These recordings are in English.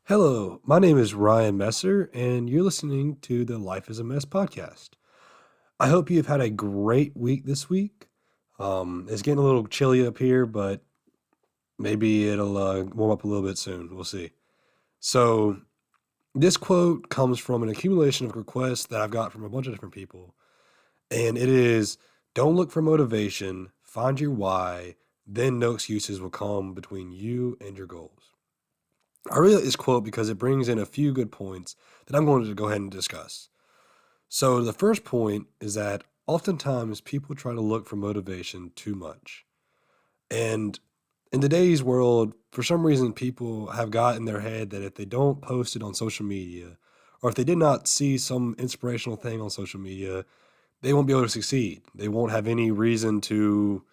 Hello, my name is Ryan Messer, and you're listening to the Life is a Mess podcast. I hope you've had a great week this week. It's getting a little chilly up here, but maybe it'll warm up a little bit soon. We'll see. So, this quote comes from an accumulation of requests that I've got from a bunch of different people, and it is don't look for motivation, find your why, then no excuses will come between you and your goals. I really like this quote because it brings in a few good points that I'm going to go ahead and discuss. So, the first point is that oftentimes people try to look for motivation too much. And in today's world, for some reason, people have got in their head that if they don't post it on social media, or if they did not see some inspirational thing on social media, they won't be able to succeed. They won't have any reason to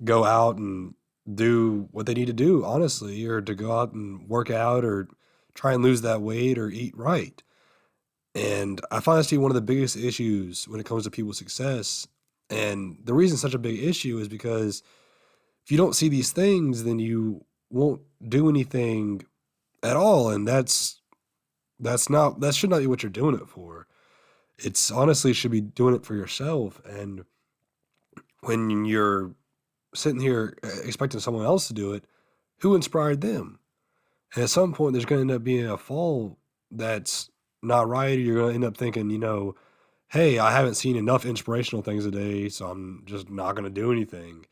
go out and do what they need to do, honestly, or to go out and work out or try and lose that weight or eat right. And I find this to be one of the biggest issues when it comes to people's success. And the reason it's such a big issue is because if you don't see these things, then you won't do anything at all. And that should not be what you're doing it for. It's honestly should be doing it for yourself. And when you're sitting here expecting someone else to do it, who inspired them? And at some point, there's going to end up being a fall that's not right. You're going to end up thinking, hey, I haven't seen enough inspirational things today, so I'm just not going to do anything.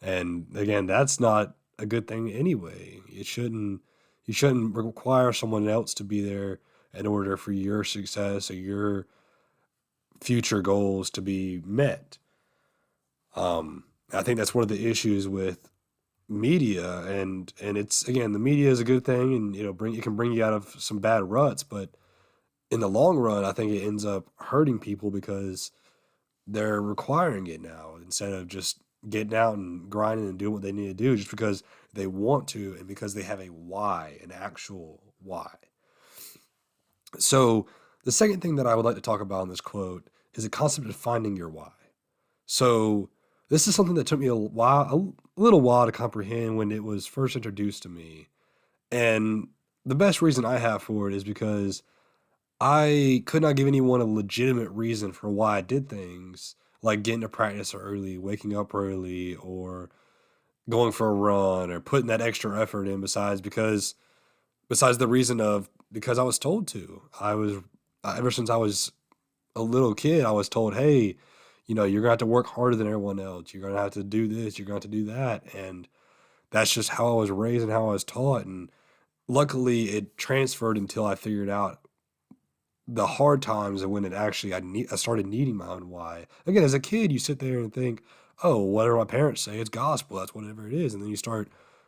And again, that's not a good thing anyway. You shouldn't require someone else to be there in order for your success or your future goals to be met. I think that's one of the issues with media, and it's again, the media is a good thing, and it can bring you out of some bad ruts, but in the long run I think it ends up hurting people because they're requiring it now instead of just getting out and grinding and doing what they need to do just because they want to and because they have a why, an actual why. So the second thing that I would like to talk about in this quote is the concept of finding your why. So this is something that took me a little while to comprehend when it was first introduced to me. And the best reason I have for it is because I could not give anyone a legitimate reason for why I did things like getting to practice early, waking up early, or going for a run, or putting that extra effort in. Besides the reason of because I was told to. Ever since I was a little kid, I was told, hey, you're gonna have to work harder than everyone else. You're gonna have to do this. You're gonna have to do that, and that's just how I was raised and how I was taught. And luckily, it transferred until I figured out the hard times and when it actually I started needing my own why. Again, as a kid, you sit there and think, "Oh, whatever my parents say, it's gospel. That's whatever it is." And then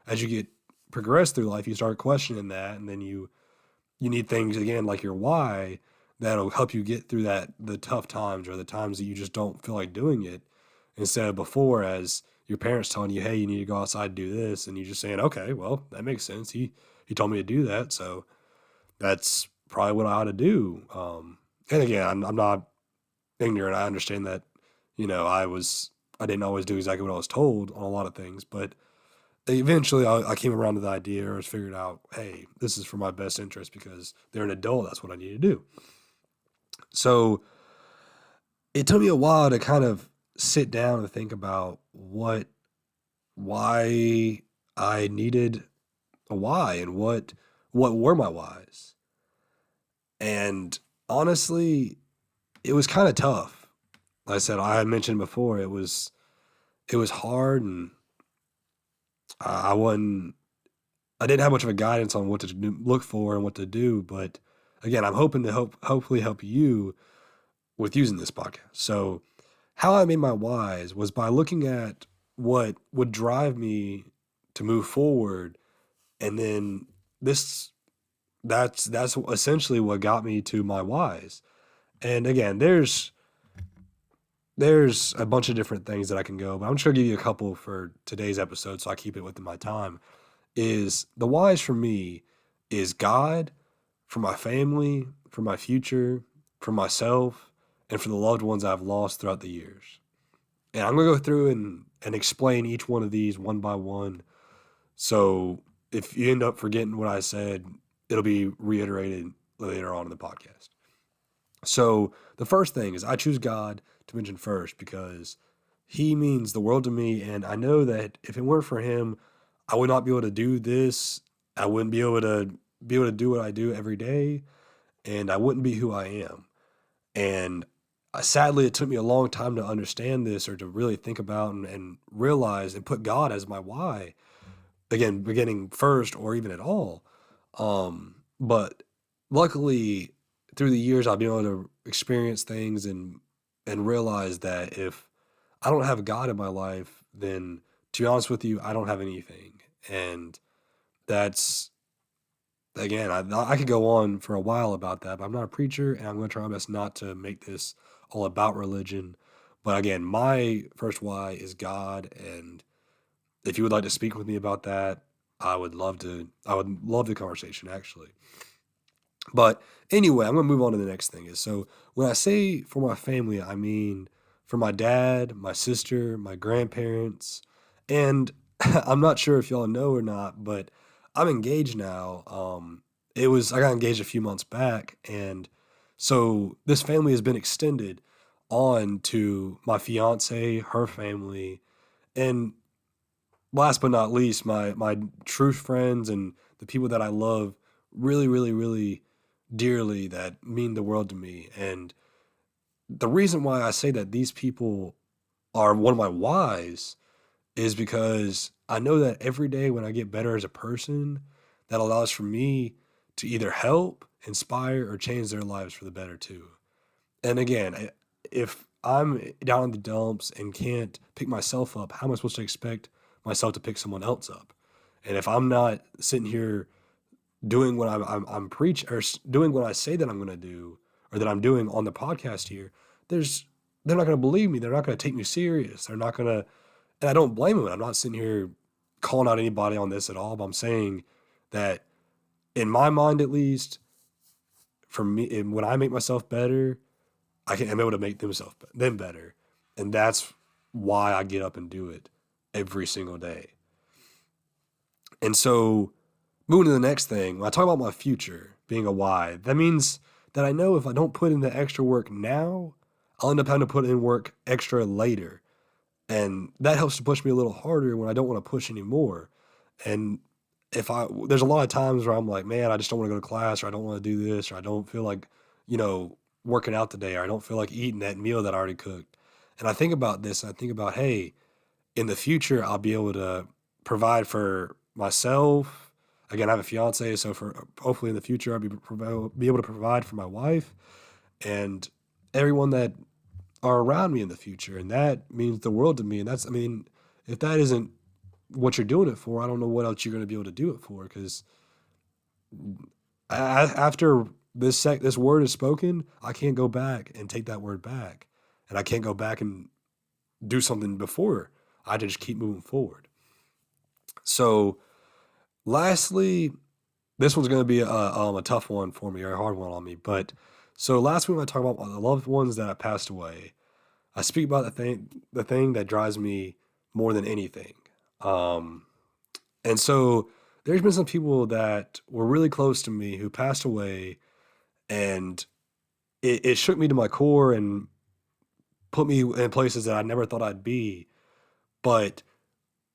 as you get progress through life, you start questioning that, and then you need things again like your why that'll help you get through the tough times or the times that you just don't feel like doing it. Instead of before, as your parents telling you, "Hey, you need to go outside and do this," and you just saying, "Okay, well, that makes sense. He told me to do that, so." That's probably what I ought to do. And again, I'm not ignorant. I understand that, I didn't always do exactly what I was told on a lot of things, but eventually I came around to the idea or was figured out, hey, this is for my best interest because they're an adult. That's what I need to do. So it took me a while to kind of sit down and think about why I needed a why and what were my whys. And honestly, it was kind of tough. Like I said, I had mentioned before, it was hard, and I wasn't I didn't have much of a guidance on what to look for and what to do. But again, I'm hoping to hopefully help you with using this podcast. So how I made my whys was by looking at what would drive me to move forward, and then this that's essentially what got me to my whys. And again, there's a bunch of different things that I can go, but I'm just gonna give you a couple for today's episode so I keep it within my time. Is the whys for me is God, for my family, for my future, for myself, and for the loved ones I've lost throughout the years. And I'm gonna go through and explain each one of these one by one. So if you end up forgetting what I said, it'll be reiterated later on in the podcast. So the first thing is I choose God to mention first because He means the world to me, and I know that if it weren't for Him, I would not be able to do this. I wouldn't be able to do what I do every day, and I wouldn't be who I am. And sadly, it took me a long time to understand this or to really think about and realize and put God as my why. Again, beginning first or even at all. But luckily, through the years, I've been able to experience things and realize that if I don't have God in my life, then to be honest with you, I don't have anything. And that's again, I could go on for a while about that, but I'm not a preacher, and I'm going to try my best not to make this all about religion. But again, my first why is God, and if you would like to speak with me about that, I would love to. I would love the conversation actually. But anyway, I'm gonna move on to the next thing. Is so when I say for my family, I mean for my dad, my sister, my grandparents, and I'm not sure if y'all know or not, but I'm engaged now. I got engaged a few months back, and so this family has been extended on to my fiance, her family, and last but not least, my true friends and the people that I love really, really, really dearly that mean the world to me. And the reason why I say that these people are one of my whys is because I know that every day when I get better as a person, that allows for me to either help, inspire, or change their lives for the better too. And again, if I'm down in the dumps and can't pick myself up, how am I supposed to expect myself to pick someone else up? And if I'm not sitting here doing what I'm preach or doing what I say that I'm going to do or that I'm doing on the podcast here, there's they're not going to believe me. They're not going to take me serious. They're not going to, and I don't blame them. I'm not sitting here calling out anybody on this at all. But I'm saying that in my mind, at least, for me, and when I make myself better, I'm able to make them better, and that's why I get up and do it every single day. And so, moving to the next thing, when I talk about my future being a why, that means that I know if I don't put in the extra work now, I'll end up having to put in work extra later, and that helps to push me a little harder when I don't want to push anymore. And there's a lot of times where I'm like, man, I just don't want to go to class, or I don't want to do this, or I don't feel like, working out today, or I don't feel like eating that meal that I already cooked. And I think about this, and I think about, hey, in the future, I'll be able to provide for myself. Again, I have a fiance, so for hopefully in the future, be able to provide for my wife and everyone that are around me in the future, and that means the world to me. And I mean, if that isn't what you're doing it for, I don't know what else you're going to be able to do it for. Because after this word is spoken, I can't go back and take that word back, and I can't go back and do something before. I just keep moving forward. So, lastly, this one's going to be a tough one for me or a hard one on me. But so last week when I talk about the loved ones that have passed away, I speak about the thing that drives me more than anything. Um, and so there's been some people that were really close to me who passed away, and it shook me to my core and put me in places that I never thought I'd be. But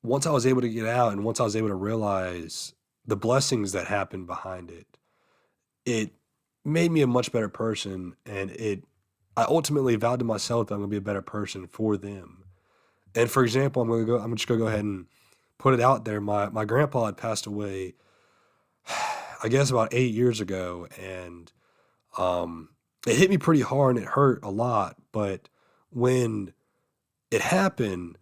once I was able to get out and once I was able to realize the blessings that happened behind it, it made me a much better person. And I ultimately vowed to myself that I'm going to be a better person for them. And for example, I'm just going to go ahead and put it out there. My grandpa had passed away, I guess about 8 years ago. And, um, it hit me pretty hard and it hurt a lot. But when it happened,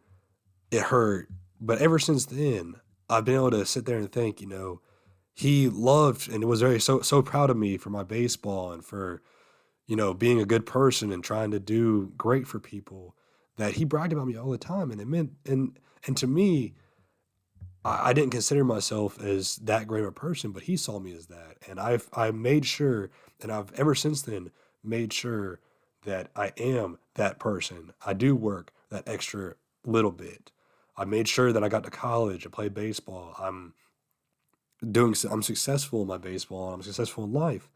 it hurt. But ever since then, I've been able to sit there and think, he loved and was very so proud of me for my baseball and for, being a good person and trying to do great for people, that he bragged about me all the time. And it meant and to me, I didn't consider myself as that great of a person, but he saw me as that. And I made sure, and I've ever since then made sure that I am that person. I do work that extra little bit. I made sure that I got to college. I played baseball. I'm successful in my baseball and I'm successful in life.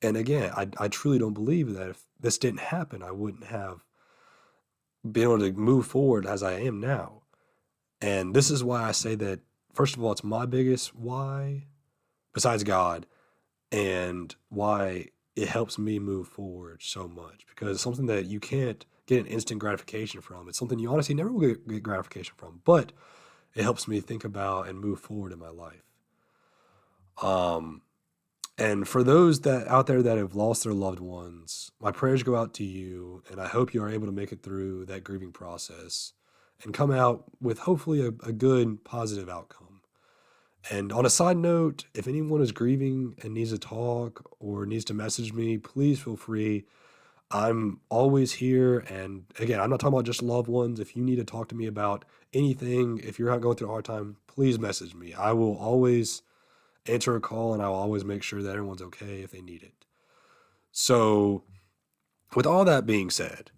And again, I truly don't believe that if this didn't happen, I wouldn't have been able to move forward as I am now. And this is why I say that, first of all, it's my biggest why, besides God, and why it helps me move forward so much, because it's something that you can't get an instant gratification from. It's something you honestly never will get gratification from, but it helps me think about and move forward in my life. Um, and for those that out there that have lost their loved ones, my prayers go out to you, and I hope you are able to make it through that grieving process and come out with hopefully a good, positive outcome. And on a side note, if anyone is grieving and needs to talk or needs to message me, please feel free. I'm always here. And again, I'm not talking about just loved ones. If you need to talk to me about anything, if you're not going through a hard time, please message me. I will always answer a call and I'll always make sure that everyone's okay if they need it. So, with all that being said,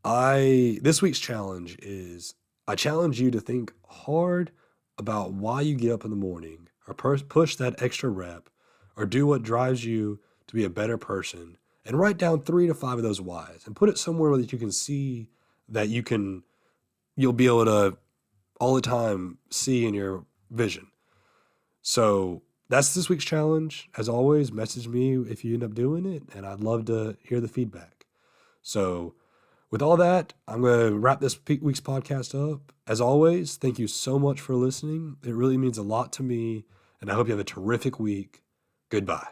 this week's challenge is I challenge you to think hard about why you get up in the morning, or push that extra rep, or do what drives you to be a better person, and write down 3 to 5 of those whys and put it somewhere that you can see, that you'll be able to all the time see in your vision. So that's this week's challenge. As always, message me if you end up doing it, and I'd love to hear the feedback. So, with all that, I'm going to wrap this week's podcast up. As always, thank you so much for listening. It really means a lot to me, and I hope you have a terrific week. Goodbye.